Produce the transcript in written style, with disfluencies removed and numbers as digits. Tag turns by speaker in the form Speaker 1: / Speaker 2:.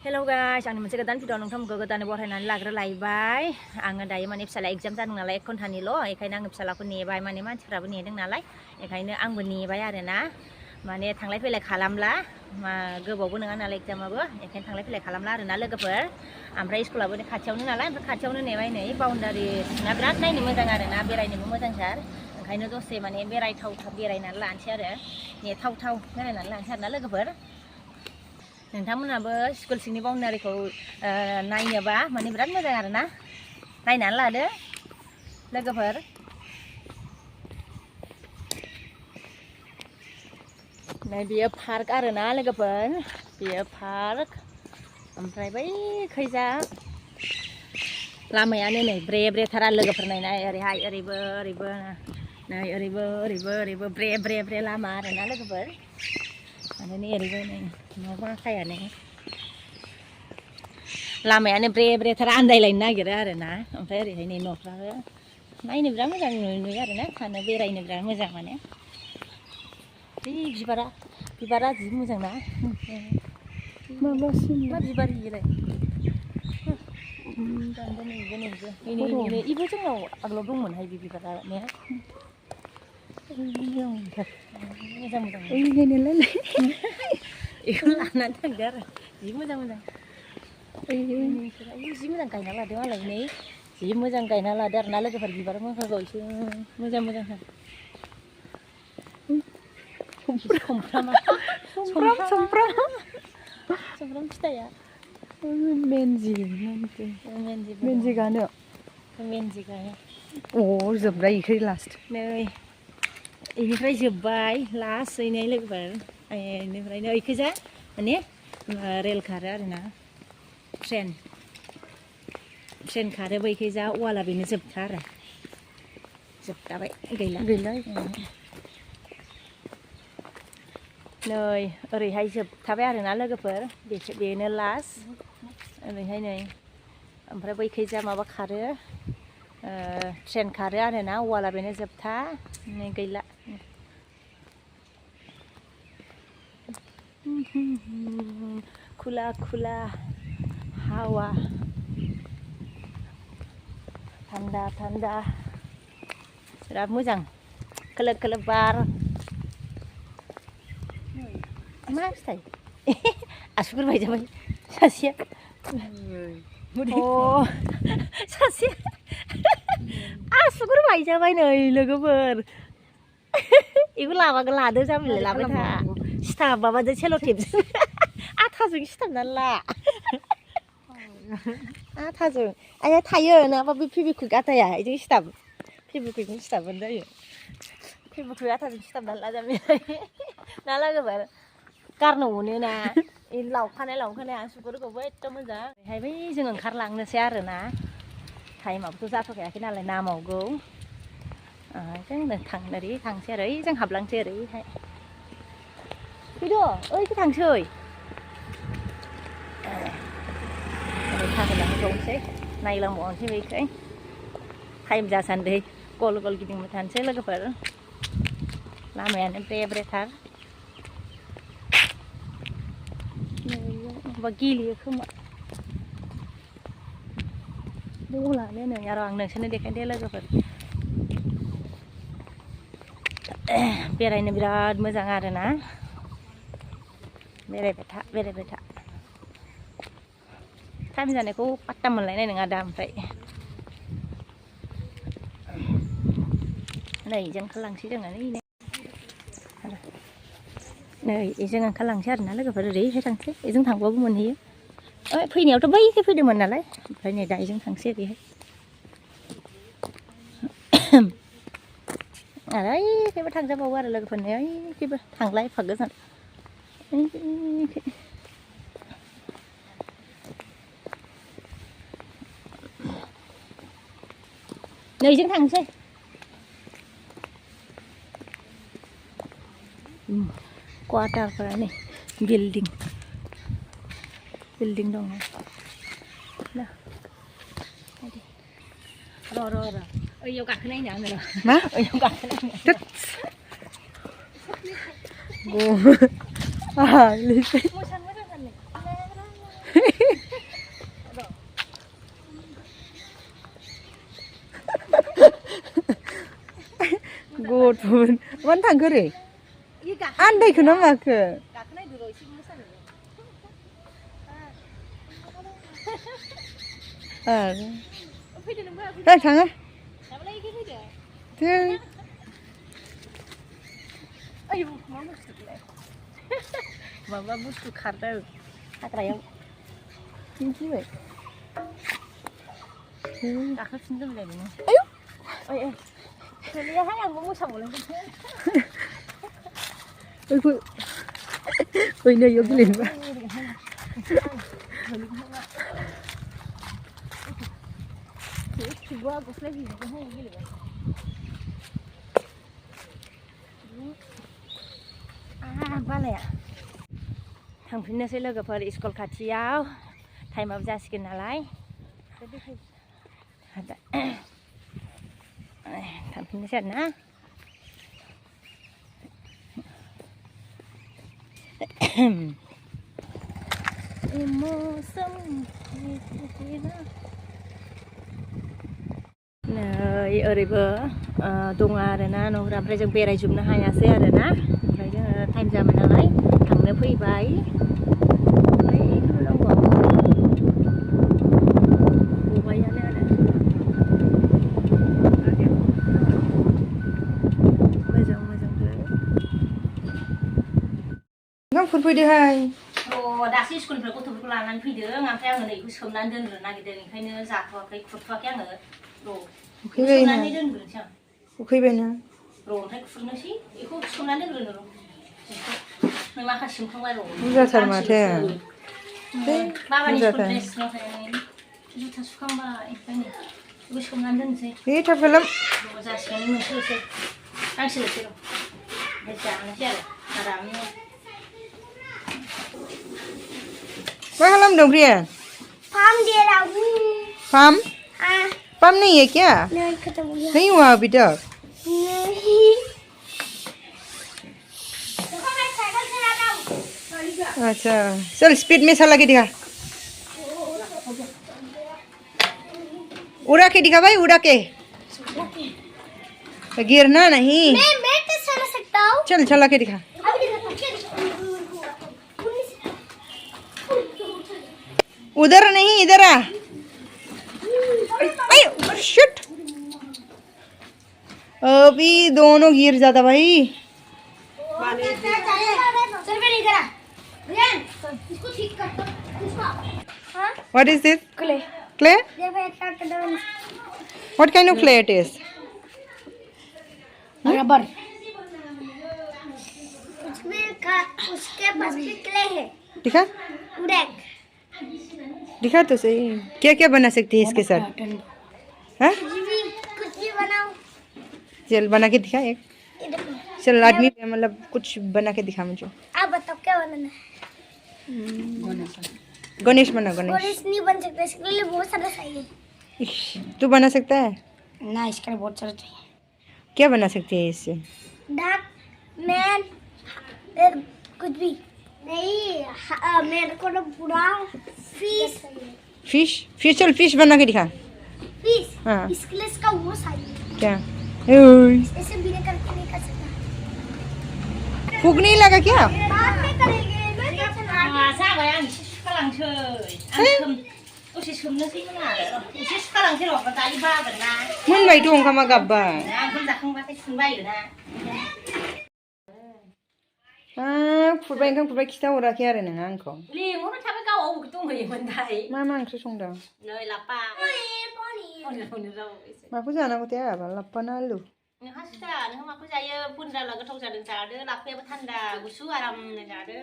Speaker 1: Hello guys, आंनि मोनसे गोदान भिडिअ नोंथांमोनखौ गोदानै बरायनानै लाग्रोलायबाय आङो दायो माने फिसाला एग्जाम जादों नालाय 1 घन्टानिल' बेखायनो आङो फिसालाखौ नेबाय माने मानसिफ्राबो नेदों नालाय बेखायनो आंबो नेबाय आरोना माने थांलाय फैलाय खालामला गोबावबो नङा नालाय एग्जामाबो बेखायनो थांलाय फैलाय खालामला आरोना लोगोफोर ओमफ्राय स्कुलाबो खाथियावनो नालाय ओमफ्राय खाथियावनो नेबाय नै बाउन्डारि ना बिराद नायनो मोजां आरोना बेरायनोबो मोजांथार ओंखायनो दसे माने बेरायनानै लानोसै आरो नेथावथाव बेरायनानै लानोसै आरोना लोगोफोर नोंथांमोनाबो स्कुल सिंनि बाउन्डारिखौ नायनोबा माने बिराद मोजां आरोना नायनानै लादो लोगोफोर नै बेयो पार्क आरोना लोगोफोर बेयो पार्क ओमफ्राय बै खैजा लामायानो नै ब्रे ब्रेथारा लोगोफोर नायनाय ओरैहाय ओरैबो नै ओरैबो ब्रे लामा आरोना लोगोफोर माने नै ओरैबो नै न'बा खायानो लामायानो ब्रे थार आन्दायलायनो नागिरो आरोना ओमफ्राय ओरैहाय नै न'फ्राबो नायनो बिराद मोजां नुयो आरोना थानो बेरायनो बिराद मोजां माने बे बिबारा जि मोजां ना मा बिबार बिलाय इबो जोंनाव आगोलाव दंमोनहाय बे बिबारा ने मोजां बेखौ लानानै थांदो आरो जि मोजां जि मोजां गायना लादो मालाय नै जि मोजां गायना लादो आरो ना लोगोफोर बिबार मोजांखौ एसे मोजांथार सुमफ्राम फिथाइया मेनजि गानो अ जोबबाय इखै लास्ट नै इनिफ्राय जोब्बाय लास्ट हैनाय लोगोफोर इनिफ्राय नै इखैजा माने रेल खारो आरोना ट्रेन खारो बैखैजा वाला बेनो जोबथा आरो जोबखाबाय गैला नै ओरैहाय जोबथाबाय आरोना लोगोफोर बेनो लास्ट ओरैहाय नै ओमफ्राय बैखैजा माबा खारो ट्रेन खारो आरोना वाला बेनो जोबथा नै गैला खुला हावा थान्दा बिराद मोजां खोलो बार मा फिथाइ आसुगुर बायजाबाय सासेया सासे आसुगुर बायजाबाय नै लोगोफोर बेखौ लादो जामिलाय लाबाय था सिथाब माबाजों सेल'टेपजों आथाजों सिथाबनानै ला आथाजों आया थायो नङाबा बे फेबिकुइक आथाया बेजों सिथाब फेबिकुइकजों सिथाबबानो जायो फेबिकुइक आथाजों सिथाबनानै ला जामिलाय ना लोगोफोर गारनो मोनोना लावखानाय आसुगुरखौबो एकदम मोजां ओरैहाय बै जों ओंखारलांनोसै आरोना टाइमाबोथ' जाथ'खायाखै नालाय नामावगौ जों ओरै थांसै आरो जों हाबलांसै ओरैहाय फैद' ओइखै थांसै ओरै थाबायलांबावनोसै नायलांबावनोसै बैखै टाइम जासान्दि गल गिदिंबाय थानोसै लोगोफोर लामायानो ब्रेथार बा गेलेयो खोमा बलानो नै आरो आं नोंसोरनो देखायदो लोगोफोर बेरायनो बिराद मोजां आरोना बेरायबाय था टाइम जानायखौ पात्ता मोनलायनाय नङा दा ओमफ्राय नै जों ओंखारलांसै जोङो नै जों ओंखारलांसै आरोना लोगोफोर ओरैहाय थांसै बेजों थांबाबो मोनहैयो फैनायावथ' बैहाय फैदोंमोन नालाय ओमफ्राय नै दा बेजों थांसै ओरैहाय आरो ओइखैबो थांजाबावो आरो लोगोफोरनो ओइखैबो थांला एफा गोजान नैजों थांसै क्वार्टारफोरा नै बिल्डिं दङ र' ओइयाव गाखोनायनो आङो मा ओइयाव गाखोनायनो
Speaker 2: मान थांखो रे आन्दायखो ना माखो थाङा
Speaker 1: माबा बुस्थु खारदों हाग्रायाव
Speaker 2: दिन्थिबाय
Speaker 1: गाखोफिननो दोनलाय नोङो
Speaker 2: आयौ
Speaker 1: ओइ गोलैयाहाय आंबो मोसाबावलांगोनसो
Speaker 2: ओइ नै इयाव गेलेनोबा
Speaker 1: गस्ला गिदिरजोंहाय गेलेबाय बालाया थांफिननोसै लोगोफोर स्कुल खाथियाव टाइमाबो जासिगोन नालाय थांफिननोसै आरोना नै ओरैबो दङ आरोना न'फोरा ओमफ्राय जों बेरायजोबनो हायासै आरोना ओमफ्राय जोङो टाइम जाबाय नालाय थांनो फैबाय गबायानो आरो मोजां मोजांबो
Speaker 2: ओंखाम खुरफैदोहाय
Speaker 1: दासो स्कुलनिफ्राय गथ'फोरखौ लानानै फैदों ओमफ्राय आङो नैखौ सोमनानै दोनग्रोनो नागिरदों ओंखायनो जाथ'वाखै खुरथ'वाखै आङो सोमनानै दोनग्रोनोसै आं
Speaker 2: उखैबायना
Speaker 1: र' ओमफ्राय खुरनोसै बेखौ सोमनानै दोनग्रोनो र' नों माखासे सोमखांबाय र'
Speaker 2: बुरजाथार माथो
Speaker 1: बाबानि स्कुल ड्रेसनिफ्राय जुथा सुखांबाय ओंखायनो बेखौ सोमनानै दोनसै
Speaker 2: थाब खालाम
Speaker 1: जासिगोन मोनसैसै गांसेल'सै र' ओमफ्राय जानोसै आरो आरामनो
Speaker 2: क्या खालामदों प्रिया
Speaker 3: फार्म दे रहा हूँ
Speaker 2: पाम
Speaker 3: हाँ
Speaker 2: पाम नहीं है क्या
Speaker 3: नहीं खत्म हो गया
Speaker 2: नहीं हुआ अभी तक
Speaker 3: नहीं देखो मैं साइकिल चलाता हूँ
Speaker 2: अच्छा चल स्पीड में चला के दिखा उड़ा के दिखा भाई उड़ा के गिरना नहीं
Speaker 3: मैं तो चला सकता हूँ
Speaker 2: चल चला के दिखा
Speaker 3: अभी देखो
Speaker 2: उधर नहीं इधर आ शिट अभी दोनों गिर जाता भाई
Speaker 3: चल मैं नहीं करा रियान इसको ठीक कर हाँ
Speaker 2: What is this?
Speaker 3: Clay
Speaker 2: Clay?
Speaker 3: देख मैं क्या कर रहा हूँ
Speaker 2: What kind of clay it is?
Speaker 3: Rubber उसके पास भी क्ले है
Speaker 2: दिखा
Speaker 3: उड़ेक
Speaker 2: दिखा तो सही क्या क्या बना सकते हैं इसके साथ हाँ
Speaker 3: कुछ भी बनाओ
Speaker 2: चल बना के दिखा एक
Speaker 3: ये देखो
Speaker 2: चल आदमी मतलब कुछ बना के दिखा मुझे
Speaker 3: आप बताओ क्या बनाना है
Speaker 2: गणेश बना गणेश
Speaker 3: गणेश नहीं बन सकता इसके लिए बहुत सारा चाहिए
Speaker 2: इश, तू बना सकता है
Speaker 3: ना इसके लिए बहुत सारा चाहिए
Speaker 2: क्या बना सकते हैं इससे
Speaker 3: डाक मैन कुछ भी नहीं मेरे को तो पूरा फिश
Speaker 2: फिश फिश चल फिश बना के दिखा
Speaker 3: फिश
Speaker 2: हाँ।
Speaker 3: इसके लिए इसका वो चाहिए
Speaker 2: क्या ओए,
Speaker 3: ऐसे बिना करके नहीं कर सकता
Speaker 2: फूक नहीं लगा क्या
Speaker 3: बाद में करेंगे मैं क्या चला
Speaker 1: जाबाय आं एसे सुखालांसै आं दसे सोमनोसैमोन आरो एसे सुखालांसै र' दायो बागोन ना
Speaker 2: मोनबायथ' ओंखामा गाबबाय
Speaker 1: ओंखाम जाखांबाथाय सुनो बायो ना
Speaker 2: खुरबाय ओंखाम खुरबाय खिथाहराखै आरो नोङो आंखौ
Speaker 1: लिंहरबाय थाबाय गावआव दंहैयोमोनथाय
Speaker 2: मा मा ओंख्रि संदों
Speaker 1: नै लाफा
Speaker 2: माखौ जानांगौथाय आबा लाफा ना आलु
Speaker 1: नोंहासो दा नोंहा माखौ जायो बुन्दाला गोथाव जादों जादो लाफायाबो थान्दा गुसु आरामनो जादो